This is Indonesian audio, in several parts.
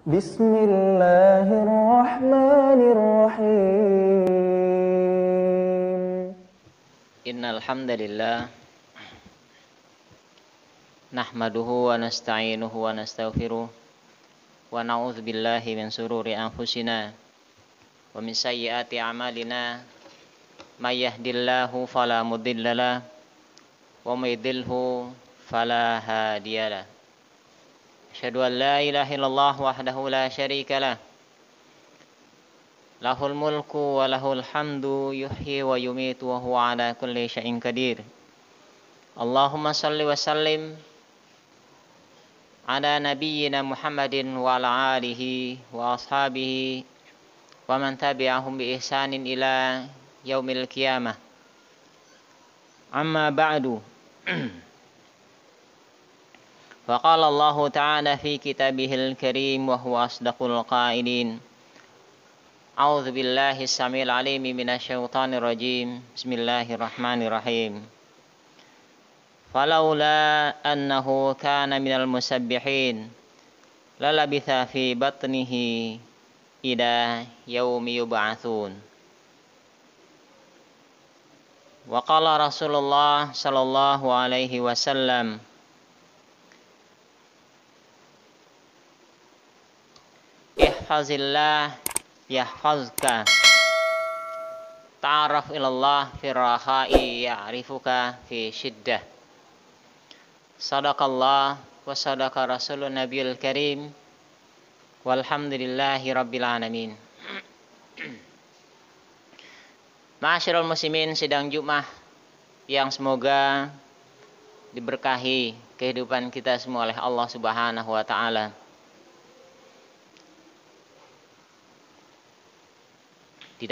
Bismillahirrahmanirrahim. Innal hamdalillah nahmaduhu wa nasta'inuhu wa nastaghfiruh wa na'udzu billahi min sururi anfusina wa min sayyiati a'malina may yahdihillahu fala mudhillalah wa may yudhlilhu fala hadiyalah. Asyhadu an la ilaha illallah wahdahu la syarikalah lahul mulku wa lahul hamdu yuhyi wa yumitu wa huwa ala kulli syai'in qadir. Allahumma salli wa sallim ala nabiyyina Muhammadin wa ala alihi wa ashabihi wa man tabi'ahum bi ihsanin ila yaumil qiyamah. Amma ba'du. Faqala Allah ta'ala fi kitabihil karim wa huwa asdaqul qailin. A'udzu billahi samil alimi minasyaitonir rajim. Bismillahirrahmanirrahim. Falaula annahu kana minal musabbihin lalabitha fi batnihi ila yaumi yub'atsun. Wa qala Rasulullah sallallahu alaihi wasallam, ihfazillah yahfazka, ta'araf ilallah fi raha'i ya'rifuka fi syiddah. Sadaqallah wa sadaqa rasulun nabiyul karim walhamdulillahi rabbil alamin. Ma'asyiral muslimin sidang Jumat yang semoga diberkahi kehidupan kita semua oleh Allah Subhanahu wa taala. Di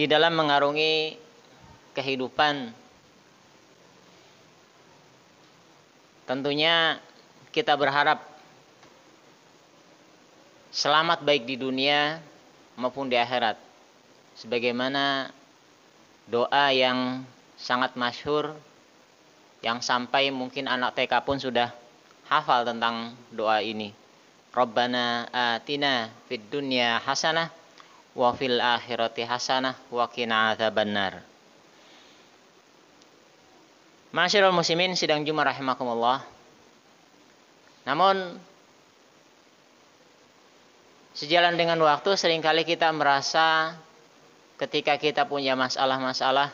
dalam mengarungi kehidupan, tentunya kita berharap selamat baik di dunia maupun di akhirat. Sebagaimana doa yang sangat masyhur yang sampai mungkin anak TK pun sudah hafal tentang doa ini. Rabbana atina fid dunya hasanah wa fil akhirati hasanah wa qina adzabannar. Ma'asyiral muslimin sidang Jumat rahimakumullah. Namun sejalan dengan waktu seringkali kita merasa ketika kita punya masalah-masalah,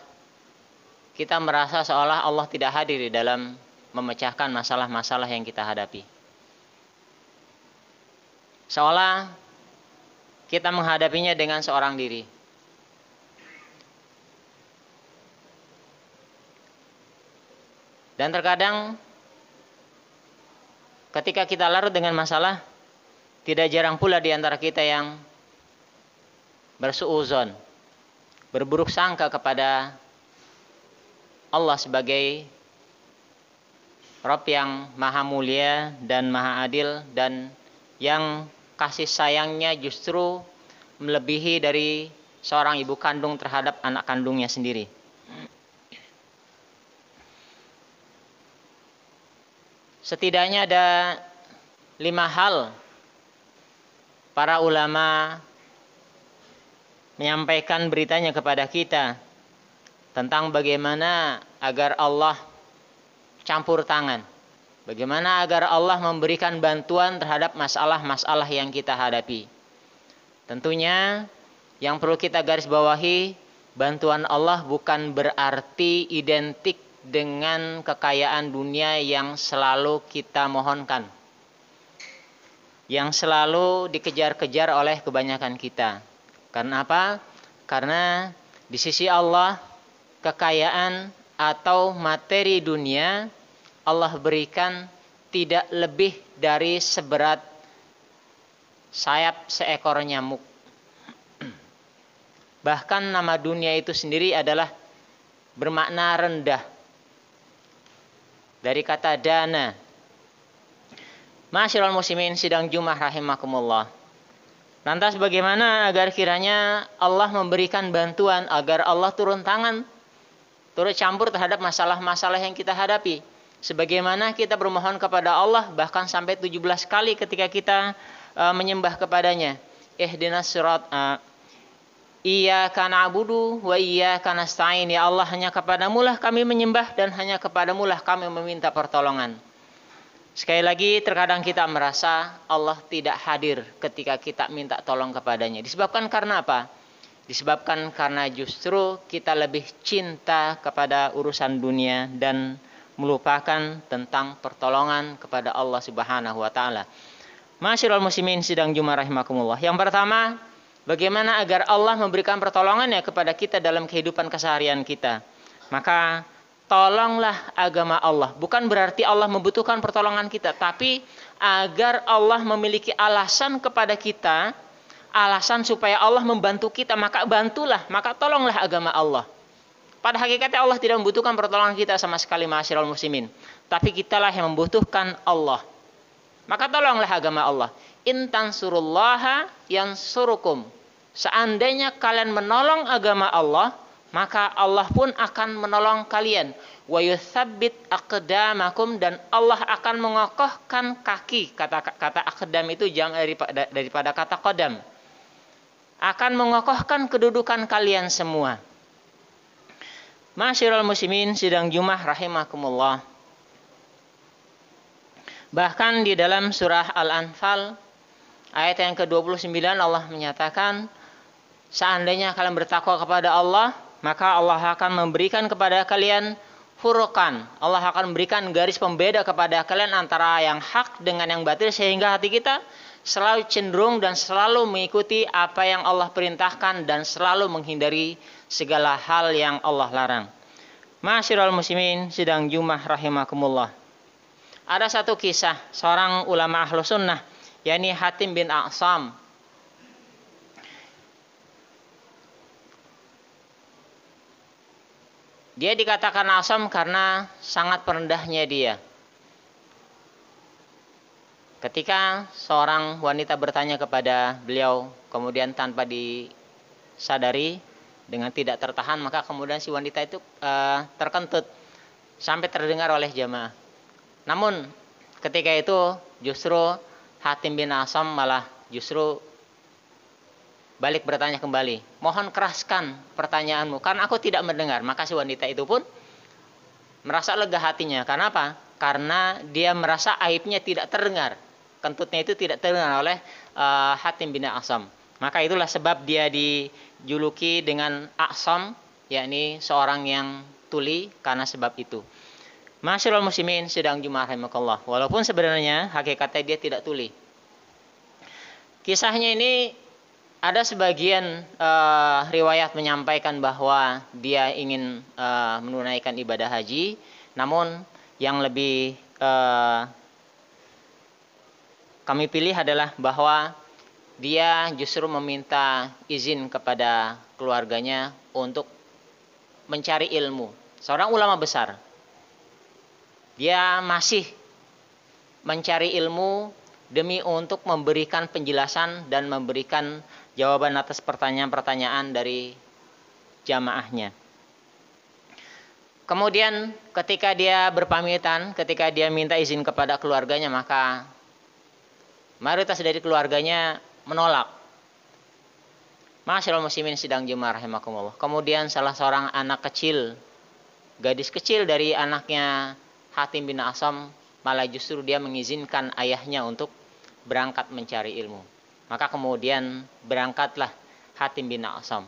kita merasa seolah Allah tidak hadir di dalam memecahkan masalah-masalah yang kita hadapi. Seolah kita menghadapinya dengan seorang diri. Dan terkadang ketika kita larut dengan masalah, tidak jarang pula di antara kita yang bersuudzon, berburuk sangka kepada Allah sebagai Rabb yang maha mulia dan maha adil, dan yang kasih sayangnya justru melebihi dari seorang ibu kandung terhadap anak kandungnya sendiri. Setidaknya ada 5 hal para ulama menyampaikan beritanya kepada kita tentang bagaimana agar Allah campur tangan, bagaimana agar Allah memberikan bantuan terhadap masalah-masalah yang kita hadapi. Tentunya yang perlu kita garis bawahi, bantuan Allah bukan berarti identik dengan kekayaan dunia yang selalu kita mohonkan, yang selalu dikejar-kejar oleh kebanyakan kita. Karena apa? Karena di sisi Allah kekayaan atau materi dunia Allah berikan tidak lebih dari seberat sayap seekor nyamuk. Bahkan nama dunia itu sendiri adalah bermakna rendah, dari kata dana. Ma'asyiral muslimin sidang Jumat rahimakumullah. Lantas bagaimana agar kiranya Allah memberikan bantuan, agar Allah turun tangan, turut campur terhadap masalah-masalah yang kita hadapi? Sebagaimana kita bermohon kepada Allah bahkan sampai 17 kali ketika kita menyembah kepadanya. Ihdinas sirat Iyyaka na'budu wa iyyaka nasta'in. Ya Allah, hanya kepadamu lah kami menyembah dan hanya kepadamu lah kami meminta pertolongan. Sekali lagi, terkadang kita merasa Allah tidak hadir ketika kita minta tolong kepadanya. Disebabkan karena apa? Disebabkan karena justru kita lebih cinta kepada urusan dunia dan melupakan tentang pertolongan kepada Allah Subhanahu wa taala. Ma'asyiral muslimin sidang Jumat rahimakumullah. Yang pertama, bagaimana agar Allah memberikan pertolongannya kepada kita dalam kehidupan keseharian kita? Maka tolonglah agama Allah. Bukan berarti Allah membutuhkan pertolongan kita, tapi agar Allah memiliki alasan kepada kita, alasan supaya Allah membantu kita, maka bantulah, maka tolonglah agama Allah. Pada hakikatnya Allah tidak membutuhkan pertolongan kita sama sekali, ma'asyiral muslimin. Tapi kitalah yang membutuhkan Allah. Maka tolonglah agama Allah. In tansurullaha yansurukum. Seandainya kalian menolong agama Allah, maka Allah pun akan menolong kalian. Wa yutsabbit aqdamakum, dan Allah akan mengokohkan kaki. Kata aqdam itu jam daripada kata qadam. Akan mengokohkan kedudukan kalian semua. Ma'asyiral muslimin sidang Jumat rahimakumullah. Bahkan di dalam surah Al-Anfal ayat yang ke-29 Allah menyatakan, seandainya kalian bertakwa kepada Allah, maka Allah akan memberikan kepada kalian furqan. Allah akan memberikan garis pembeda kepada kalian antara yang hak dengan yang batil, sehingga hati kita selalu cenderung dan selalu mengikuti apa yang Allah perintahkan dan selalu menghindari segala hal yang Allah larang. Ma'asyiral muslimin sidang Jumat rahimakumullah. Ada satu kisah seorang ulama ahlu sunnah, yakni Hatim bin A'sam. Dia dikatakan Asam karena sangat perendahnya dia. Ketika seorang wanita bertanya kepada beliau, kemudian tanpa disadari, dengan tidak tertahan, maka kemudian si wanita itu terkentut sampai terdengar oleh jamaah. Namun ketika itu justru Hatim bin Asam malah justru balik bertanya kembali, mohon keraskan pertanyaanmu, karena aku tidak mendengar. Maka si wanita itu pun merasa lega hatinya. Karena apa? Karena dia merasa aibnya tidak terdengar, kentutnya itu tidak terdengar oleh Hatim bin Asam. Maka itulah sebab dia dijuluki dengan Asam, yakni seorang yang tuli, karena sebab itu. Ma'asyiral muslimin sidang Jumat rahimakumullah. Walaupun sebenarnya hakikatnya dia tidak tuli. Kisahnya ini ada sebagian riwayat menyampaikan bahwa dia ingin menunaikan ibadah haji, namun yang lebih kami pilih adalah bahwa dia justru meminta izin kepada keluarganya untuk mencari ilmu. Seorang ulama besar, dia masih mencari ilmu demi untuk memberikan penjelasan dan memberikan jawaban atas pertanyaan-pertanyaan dari jamaahnya. Kemudian ketika dia berpamitan, ketika dia minta izin kepada keluarganya, maka mayoritas dari keluarganya menolak. Ma'asyiral muslimin sidang Jumat rahimakumullah. Kemudian salah seorang anak kecil, gadis kecil dari anaknya Hatim bin Asam, malah justru dia mengizinkan ayahnya untuk berangkat mencari ilmu. Maka kemudian berangkatlah Hatim bin Asam.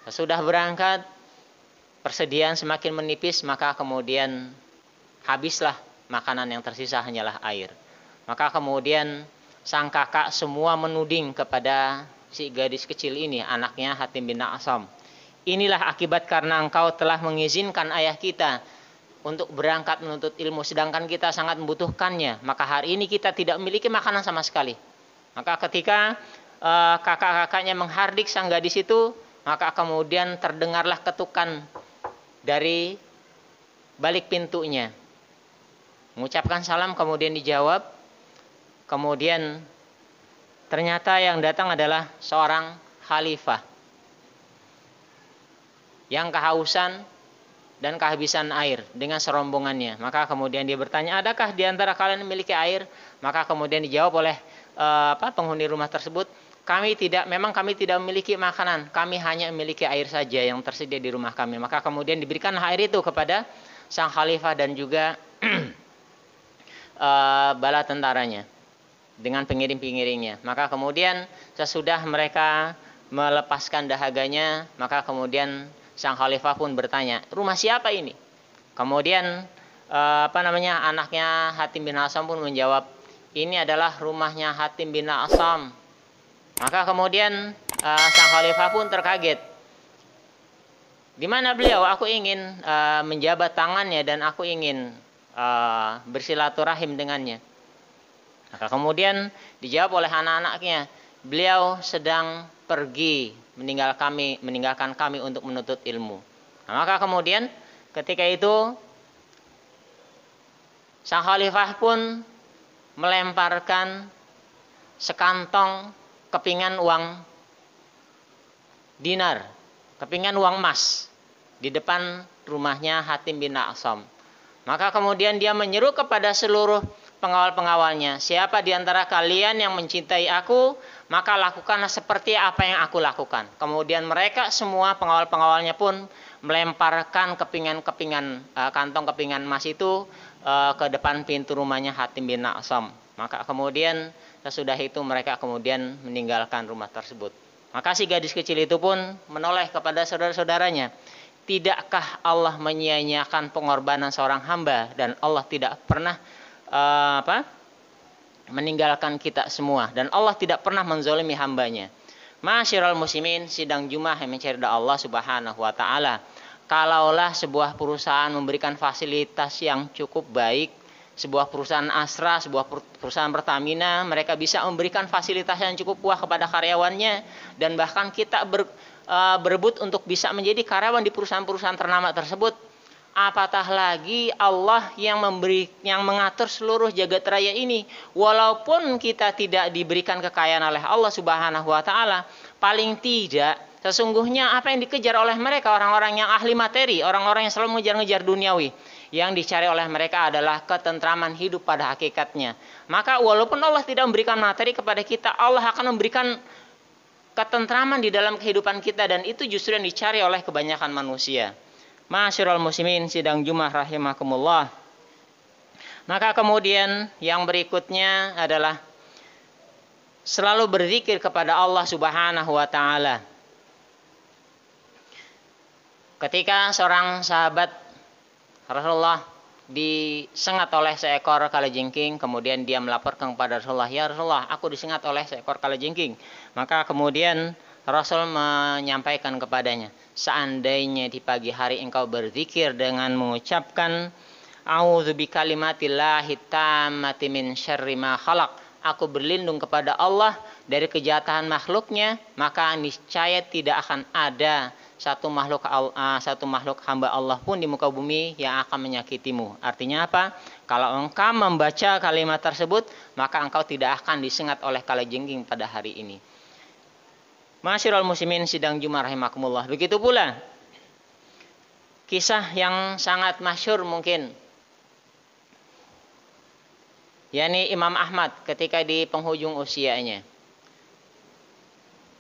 Sesudah berangkat, persediaan semakin menipis, maka kemudian habislah makanan, yang tersisa hanyalah air. Maka kemudian sang kakak semua menuding kepada si gadis kecil ini, anaknya Hatim bin Asam. Inilah akibat karena engkau telah mengizinkan ayah kita untuk berangkat menuntut ilmu, sedangkan kita sangat membutuhkannya. Maka hari ini kita tidak memiliki makanan sama sekali. Maka ketika kakak-kakaknya menghardik sang gadis itu, maka kemudian terdengarlah ketukan dari balik pintunya. Mengucapkan salam, kemudian dijawab. Kemudian ternyata yang datang adalah seorang khalifah yang kehausan, dan kehabisan air dengan serombongannya. Maka kemudian dia bertanya, adakah di antara kalian memiliki air? Maka kemudian dijawab oleh penghuni rumah tersebut, kami tidak memiliki makanan, kami hanya memiliki air saja yang tersedia di rumah kami. Maka kemudian diberikanlah air itu kepada sang khalifah dan juga bala tentaranya dengan pengiring-pengiringnya. Maka kemudian sesudah mereka melepaskan dahaganya, maka kemudian sang khalifah pun bertanya, rumah siapa ini? Kemudian anaknya Hatim bin Asam pun menjawab, ini adalah rumahnya Hatim bin Asam. Maka kemudian sang khalifah pun terkaget. Di mana beliau? Aku ingin menjabat tangannya dan aku ingin bersilaturahim dengannya. Maka kemudian dijawab oleh anak-anaknya, beliau sedang pergi meninggalkan kami untuk menuntut ilmu. Nah, maka kemudian ketika itu sang khalifah pun melemparkan sekantong kepingan uang dinar, kepingan uang emas di depan rumahnya Hatim bin Asam. Maka kemudian dia menyeru kepada seluruh pengawal-pengawalnya, siapa di antara kalian yang mencintai aku, maka lakukanlah seperti apa yang aku lakukan. Kemudian mereka semua pengawal-pengawalnya pun melemparkan kantong kepingan emas itu ke depan pintu rumahnya Hatim bin Asam. Maka kemudian sesudah itu mereka kemudian meninggalkan rumah tersebut. Maka si gadis kecil itu pun menoleh kepada saudara-saudaranya, tidakkah Allah menyia-nyiakan pengorbanan seorang hamba dan Allah tidak pernah meninggalkan kita semua dan Allah tidak pernah menzalimi hambanya. Ma'asyiral muslimin, sidang Jumat yang mencari Allah Subhanahu wa taala. Kalaulah sebuah perusahaan memberikan fasilitas yang cukup baik, sebuah perusahaan Astra, sebuah perusahaan Pertamina, mereka bisa memberikan fasilitas yang cukup puas kepada karyawannya dan bahkan kita berebut untuk bisa menjadi karyawan di perusahaan-perusahaan ternama tersebut. Apatah lagi Allah yang mengatur seluruh jagat raya ini. Walaupun kita tidak diberikan kekayaan oleh Allah Subhanahu wa taala, paling tidak sesungguhnya apa yang dikejar oleh mereka orang-orang yang ahli materi, orang-orang yang selalu mengejar-ngejar duniawi, yang dicari oleh mereka adalah ketentraman hidup pada hakikatnya. Maka walaupun Allah tidak memberikan materi kepada kita, Allah akan memberikan ketentraman di dalam kehidupan kita, dan itu justru yang dicari oleh kebanyakan manusia. Ma'asyiral muslimin, sidang Jumat rahimakumullah. Maka kemudian yang berikutnya adalah selalu berzikir kepada Allah Subhanahu wa taala. Ketika seorang sahabat Rasulullah disengat oleh seekor kalajengking, kemudian dia melaporkan kepada Rasulullah, ya Rasulullah, aku disengat oleh seekor kalajengking. Maka kemudian Rasul menyampaikan kepadanya, seandainya di pagi hari engkau berzikir dengan mengucapkan a'udzu bikalimatillahi tammati min syarri ma khalaq, aku berlindung kepada Allah dari kejahatan makhluknya, maka niscaya tidak akan ada satu makhluk hamba Allah pun di muka bumi yang akan menyakitimu. Artinya apa? Kalau engkau membaca kalimat tersebut, maka engkau tidak akan disengat oleh kalajengking pada hari ini. Ma'asyiral muslimin, sidang Jumat rahimakumullah. Begitu pula kisah yang sangat masyhur mungkin, yakni Imam Ahmad ketika di penghujung usianya.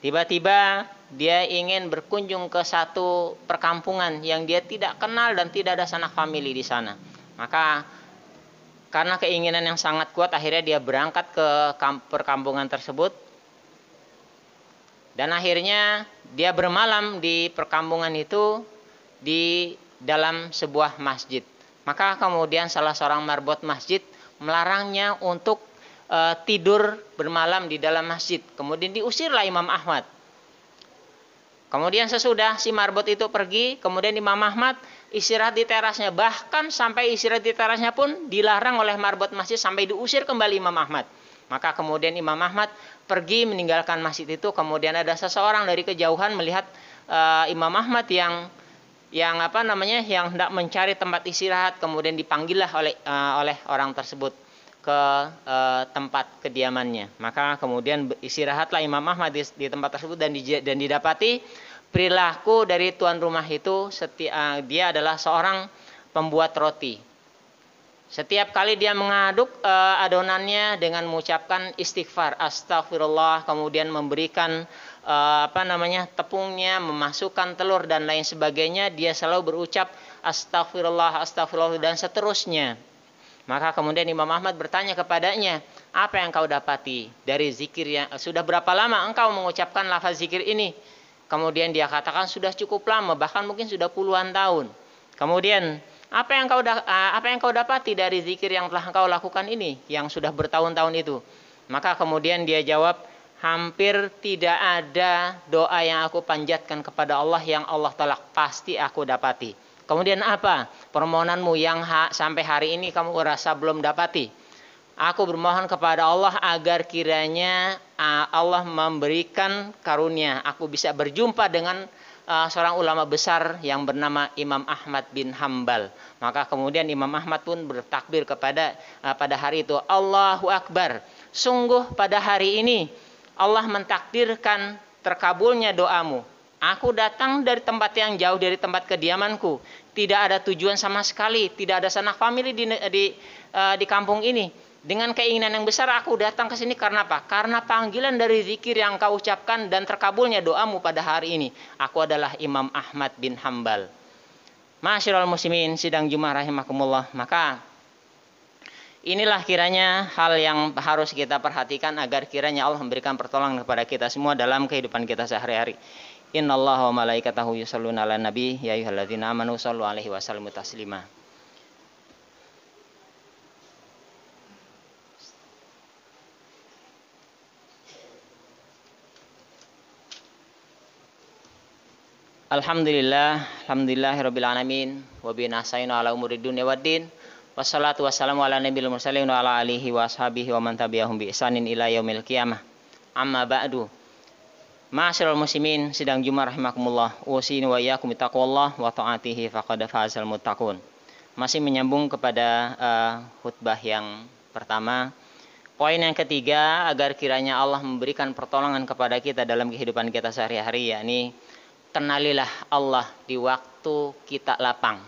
Tiba-tiba dia ingin berkunjung ke satu perkampungan yang dia tidak kenal dan tidak ada sanak famili di sana. Maka karena keinginan yang sangat kuat, akhirnya dia berangkat ke perkampungan tersebut. Dan akhirnya dia bermalam di perkampungan itu di dalam sebuah masjid. Maka kemudian salah seorang marbot masjid melarangnya untuk tidur bermalam di dalam masjid. Kemudian diusirlah Imam Ahmad. Kemudian sesudah si marbot itu pergi, kemudian Imam Ahmad istirahat di terasnya. Bahkan sampai istirahat di terasnya pun dilarang oleh marbot masjid sampai diusir kembali Imam Ahmad. Maka kemudian Imam Ahmad pergi meninggalkan masjid itu. Kemudian ada seseorang dari kejauhan melihat Imam Ahmad yang hendak mencari tempat istirahat. Kemudian dipanggillah oleh orang tersebut ke tempat kediamannya. Maka kemudian istirahatlah Imam Ahmad di tempat tersebut dan didapati perilaku dari tuan rumah itu dia adalah seorang pembuat roti. Setiap kali dia mengaduk adonannya dengan mengucapkan istighfar, astagfirullah, kemudian memberikan tepungnya, memasukkan telur dan lain sebagainya, dia selalu berucap astagfirullah, astagfirullah dan seterusnya. Maka kemudian Imam Ahmad bertanya kepadanya, apa yang kau dapati dari zikir yang sudah berapa lama engkau mengucapkan lafaz zikir ini? Kemudian dia katakan sudah cukup lama, bahkan mungkin sudah puluhan tahun. Kemudian apa yang kau dapati dari zikir yang telah engkau lakukan ini, yang sudah bertahun-tahun itu? Maka kemudian dia jawab, hampir tidak ada doa yang aku panjatkan kepada Allah yang Allah tolak, pasti aku dapati. Kemudian apa permohonanmu yang sampai hari ini kamu rasa belum dapati? Aku bermohon kepada Allah agar kiranya Allah memberikan karunia, aku bisa berjumpa dengan seorang ulama besar yang bernama Imam Ahmad bin Hambal. Maka kemudian Imam Ahmad pun bertakbir pada hari itu, Allahu Akbar, sungguh pada hari ini Allah mentakdirkan terkabulnya doamu. Aku datang dari tempat yang jauh dari tempat kediamanku, tidak ada tujuan sama sekali, tidak ada sanak famili di kampung ini. Dengan keinginan yang besar aku datang ke sini karena apa? Karena panggilan dari zikir yang kau ucapkan dan terkabulnya doamu pada hari ini. Aku adalah Imam Ahmad bin Hambal. Ma'asyiral muslimin sidang Jumat rahimakumullah. Maka inilah kiranya hal yang harus kita perhatikan agar kiranya Allah memberikan pertolongan kepada kita semua dalam kehidupan kita sehari-hari. Innallaha wa malaikatahu yusholluna 'alan nabi ya ayyuhalladzina amanu shollu 'alaihi wa sallimu taslima. Alhamdulillahirabbil alamin wa bihi nasta'inu ala umuri dunya waddin. Wassalatu wassalamu ala nabiyil mursalin wa ala alihi wa ashabihi wa man tabi'ahum bi ihsanin ila yaumil qiyamah. Amma ba'du. Ma'asyiral muslimin sidang Jumat rahimakumullah. Usini wa iyyakum bittaqwallah wa ta'atihi faqad fazal muttaqun. Masih menyambung kepada khutbah yang pertama. Poin yang ketiga, agar kiranya Allah memberikan pertolongan kepada kita dalam kehidupan kita sehari-hari, yakni kenalilah Allah di waktu kita lapang.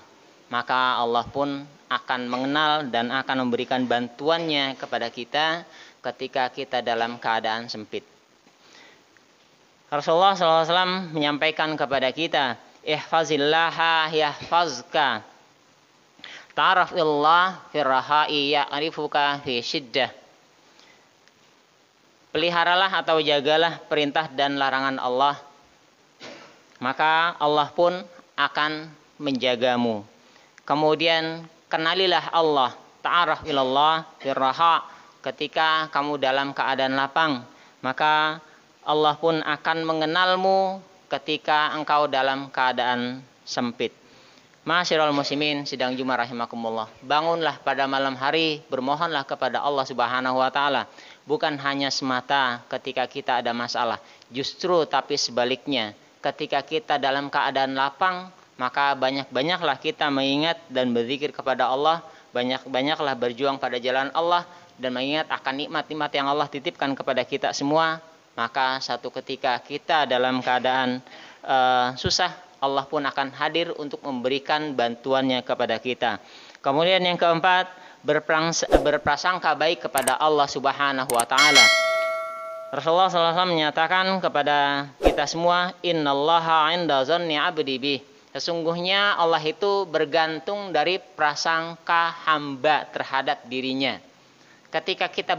Maka Allah pun akan mengenal dan akan memberikan bantuannya kepada kita ketika kita dalam keadaan sempit. Rasulullah SAW menyampaikan kepada kita, ihfazillaha yahfazka, ta'rafillah firraha'i ya'rifuka fi syiddah. Peliharalah atau jagalah perintah dan larangan Allah, maka Allah pun akan menjagamu. Kemudian kenalilah Allah, ta'araf ilallah firraha, ketika kamu dalam keadaan lapang, maka Allah pun akan mengenalmu ketika engkau dalam keadaan sempit. Ma'asyiral muslimin sidang Jumat rahimakumullah. Bangunlah pada malam hari, bermohonlah kepada Allah Subhanahu wa taala, bukan hanya semata ketika kita ada masalah, justru tapi sebaliknya. Ketika kita dalam keadaan lapang, maka banyak-banyaklah kita mengingat dan berzikir kepada Allah, banyak-banyaklah berjuang pada jalan Allah dan mengingat akan nikmat-nikmat yang Allah titipkan kepada kita semua. Maka satu ketika kita dalam keadaan susah, Allah pun akan hadir untuk memberikan bantuannya kepada kita. Kemudian yang keempat, berprasangka baik kepada Allah Subhanahu wa taala. Rasulullah SAW menyatakan kepada kita semua, innallaha 'inda dhanni 'abdi bih. Sesungguhnya Allah itu bergantung dari prasangka hamba terhadap dirinya. Ketika kita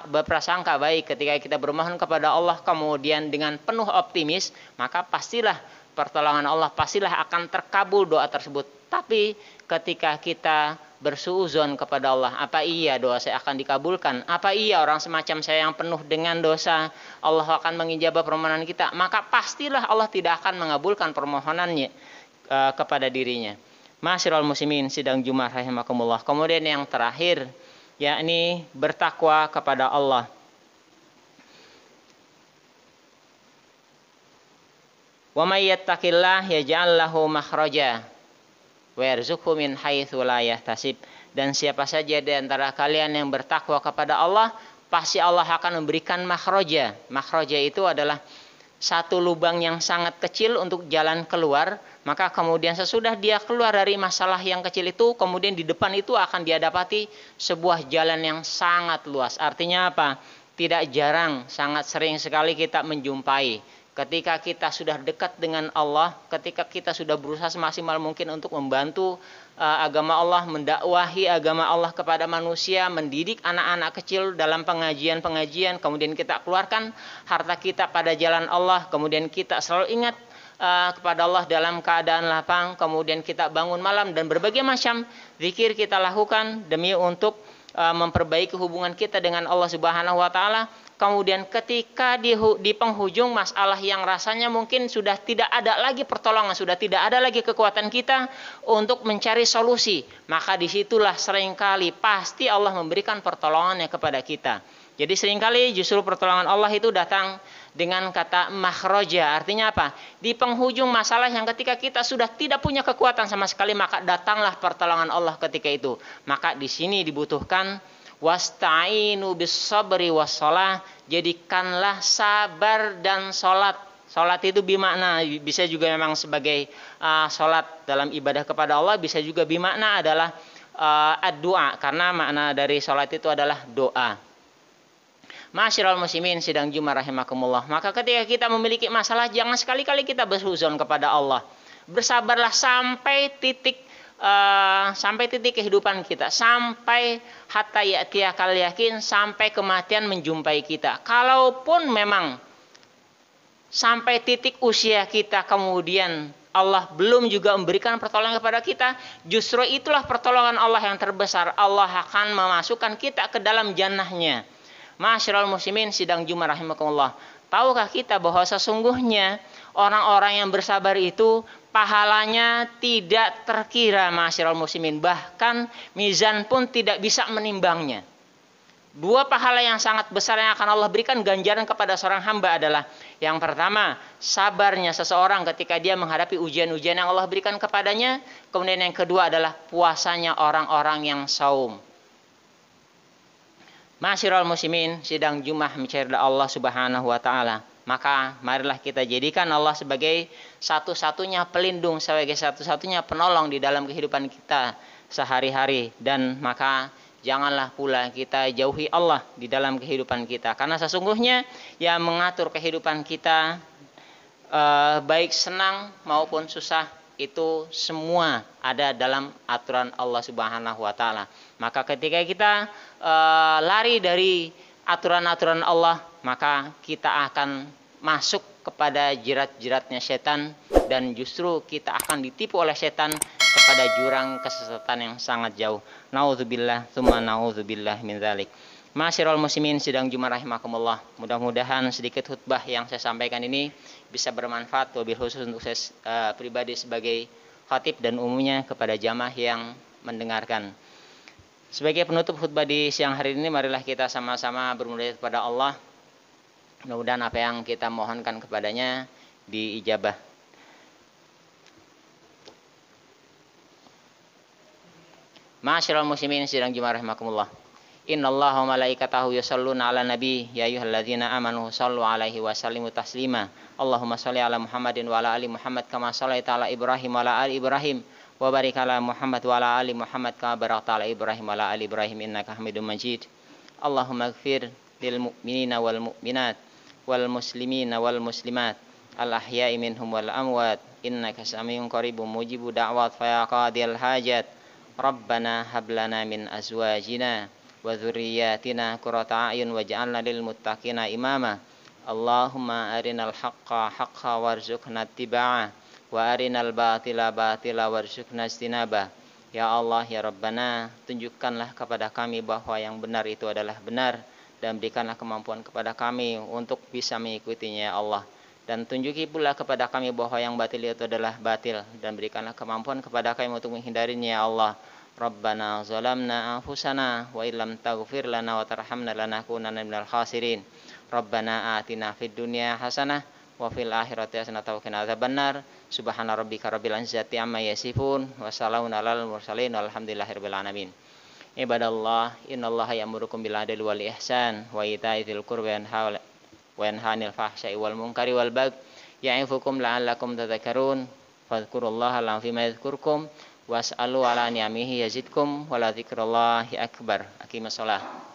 berprasangka baik, ketika kita bermohon kepada Allah kemudian dengan penuh optimis, maka pastilah pertolongan Allah, pastilah akan terkabul doa tersebut. Tapi ketika kita bersuuzon kepada Allah, apa iya doa saya akan dikabulkan? Apa iya orang semacam saya yang penuh dengan dosa Allah akan mengijabah permohonan kita? Maka pastilah Allah tidak akan mengabulkan permohonannya kepada dirinya. Ma'asyiral muslimin sidang Jumat rahimakumullah. Kemudian yang terakhir, yakni bertakwa kepada Allah. Wa may yattaqillah yaj'al lahu makhraja wa yarzuqhu min haitsu la yahtasib. Dan siapa saja di antara kalian yang bertakwa kepada Allah, pasti Allah akan memberikan makhraja. Makhraja itu adalah satu lubang yang sangat kecil untuk jalan keluar, maka kemudian sesudah dia keluar dari masalah yang kecil itu, kemudian di depan itu akan dia dapati sebuah jalan yang sangat luas. Artinya apa? Tidak jarang, sangat sering sekali kita menjumpai ketika kita sudah dekat dengan Allah, ketika kita sudah berusaha semaksimal mungkin untuk membantu agama Allah, mendakwahi agama Allah kepada manusia, mendidik anak-anak kecil dalam pengajian-pengajian, kemudian kita keluarkan harta kita pada jalan Allah, kemudian kita selalu ingat kepada Allah dalam keadaan lapang, kemudian kita bangun malam dan berbagai macam zikir kita lakukan demi untuk memperbaiki hubungan kita dengan Allah Subhanahu wa taala. Kemudian ketika di penghujung masalah yang rasanya mungkin sudah tidak ada lagi pertolongan, sudah tidak ada lagi kekuatan kita untuk mencari solusi, maka disitulah seringkali pasti Allah memberikan pertolongannya kepada kita. Jadi seringkali justru pertolongan Allah itu datang dengan kata makhroja. Artinya apa? Di penghujung masalah yang ketika kita sudah tidak punya kekuatan sama sekali, maka datanglah pertolongan Allah ketika itu. Maka di sini dibutuhkan wasta'inu bis sabri wassalah, jadikanlah sabar dan salat. Salat itu bimakna bisa juga memang sebagai salat dalam ibadah kepada Allah, bisa juga bimakna adalah ad-du'a, karena makna dari salat itu adalah doa. Ma'asyiral muslimin sidang Jumat rahimakumullah. Maka ketika kita memiliki masalah, jangan sekali-kali kita berhuzon kepada Allah. Bersabarlah sampai titik kehidupan kita, sampai hatta ya'tiyakal yakin, sampai kematian menjumpai kita. Kalaupun memang sampai titik usia kita kemudian Allah belum juga memberikan pertolongan kepada kita, justru itulah pertolongan Allah yang terbesar. Allah akan memasukkan kita ke dalam jannahnya. Ma'asyiral muslimin sidang Jumat rahimakumullah. Tahukah kita bahwa sesungguhnya orang-orang yang bersabar itu pahalanya tidak terkira, ma'asyiral muslimin. Bahkan mizan pun tidak bisa menimbangnya. Dua pahala yang sangat besar yang akan Allah berikan ganjaran kepada seorang hamba adalah yang pertama, sabarnya seseorang ketika dia menghadapi ujian-ujian yang Allah berikan kepadanya. Kemudian yang kedua adalah puasanya orang-orang yang saum. Ma'asyiral muslimin sidang Jumat mencari Allah Subhanahu wa taala. Maka marilah kita jadikan Allah sebagai satu-satunya pelindung, sebagai satu-satunya penolong di dalam kehidupan kita sehari-hari. Dan maka janganlah pula kita jauhi Allah di dalam kehidupan kita. Karena sesungguhnya yang mengatur kehidupan kita baik senang maupun susah, itu semua ada dalam aturan Allah Subhanahu wa taala. Maka ketika kita lari dari aturan-aturan Allah, maka kita akan masuk kepada jerat-jeratnya setan, dan justru kita akan ditipu oleh setan kepada jurang kesesatan yang sangat jauh. Nauzubillah tsumma nauzubillah min dzalik. Ma'asyiral muslimin sidang Jumat rahimakumullah. Mudah-mudahan sedikit khutbah yang saya sampaikan ini bisa bermanfaat, wabil khusus untuk saya pribadi sebagai khatib dan umumnya kepada jamaah yang mendengarkan. Sebagai penutup khutbah di siang hari ini, marilah kita sama-sama bermunajat kepada Allah. Mudah-mudahan apa yang kita mohonkan kepadanya diijabah. Ma'asyiral muslimin sidang Jumat rahimakumullah. Innallaha wa malaikatahu yusholluna 'alan nabi ya ayyuhalladzina amanu shallu 'alaihi wa sallimu taslima. Allahumma shalli 'ala Muhammadin wa 'ala ali Muhammad kama shallaita 'ala Ibrahim wa 'ala ali Ibrahim wa barik 'ala Muhammad wa 'ala ali Muhammad kama barakta 'ala Ibrahim wa 'ala ali Ibrahim innaka Hamidum Majid. Allahumma ighfir lil mu'minina wal mu'minat wal muslimina wal muslimat al ahya'i minhum wal amwat innaka samiun qaribun mujibu da'wat fa ya qadiyal hajat. Rabbana hab lana min azwajina wa dzurriyyatina qurrata a'yun waj'alna lil muttaqina imama. Allahumma arinal haqqa haqqan warzuqna ittiba'ah wa arinal batila batila warzuqna ijtinabah. Ya Allah ya Rabbana, tunjukkanlah kepada kami bahwa yang benar itu adalah benar, dan berikanlah kemampuan kepada kami untuk bisa mengikutinya ya Allah. Dan tunjuki pula kepada kami bahwa yang batil itu adalah batil, dan berikanlah kemampuan kepada kami untuk menghindarinya ya Allah. Rabbana zalamna anfusana wa illam taghfir lana wa tarhamna lanakunanna minal khasirin. Rabbana atina fid dunya hasanah wa fil akhirati hasanah wa qina adzabannar. Subhana rabbika rabbil izzati amma yasifun wa salamun alal mursalin walhamdulillahirabbil alamin. Ibadallah, innallaha ya'murukum bil adli wal ihsan wa ita'i dzil qurbi wa wa yanha 'anil fahsya'i wal munkari wal baghi ya'izukum la'allakum tadhakkarun. Fadhkurullaha al-'azima yadhkurkum was'alu 'ala ni'amihi yazidkum wa la dzikrullahi akbar. Aqimus shalah.